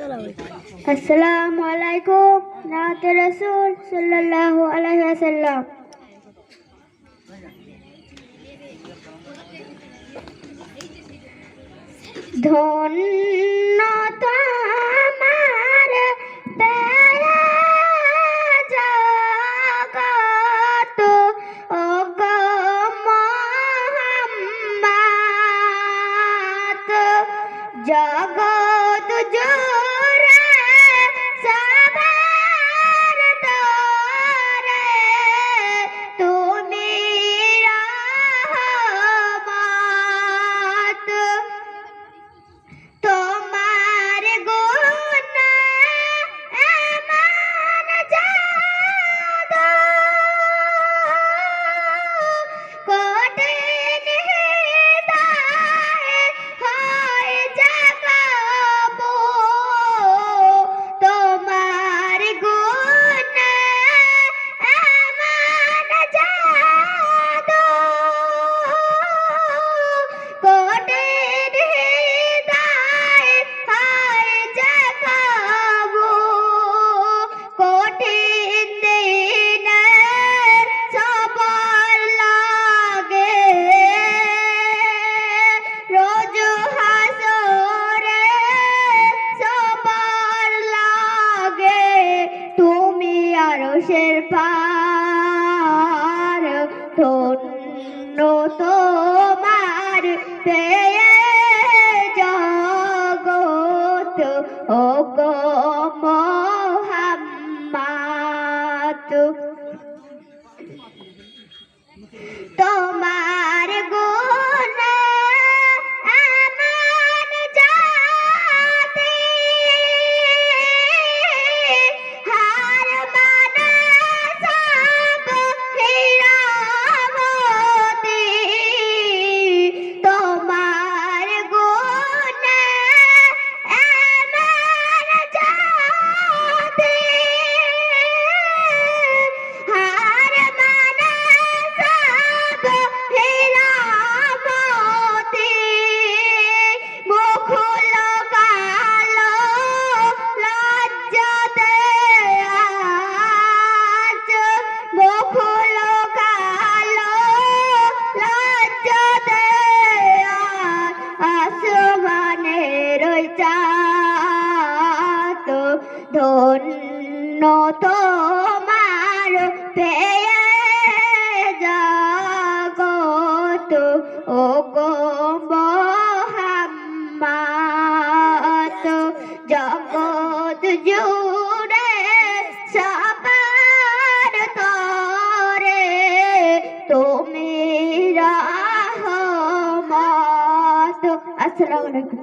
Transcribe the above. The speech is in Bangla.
अस्सलामु अलैकुम नात रसूल सल्लल्लाहु अलैहि वसल्लम। ধন্য তোমার দয়া জগত ওগো মুহাম্মদ জগৎ জুড়ে সবার তরে তুমি রহমত। তোমার গুণ এমন জাদু কঠিন হৃদয়ে হয় যে কাবু। তোমার গুণ এমন জাদু কঠিন হৃদয়ে হয় যে কাবু। কঠিন দিনে সবার লাগে রোজ হাসরে সবার লাগে তুমি আরশের পার। ধন্য তোমার পেয়ে জগৎ ওগো মুহাম্মদ। তোমার গুণ এমন জাতি হার মানে সব হীরামতি। তোমার গুণ এমন জাতি হার মানে সব হীরামতি। মুখল কালো লজ্জাতে আজ মুখল কালো লজ্জাতে আজ আসমানের ওই চাঁদ। ধন্য তোমার পেয়ে জগৎ ওগো মুহাম্মদ। জগৎ জুড়ে সবার তরে তুমি রহমত। আসসালামু আলাইকুম।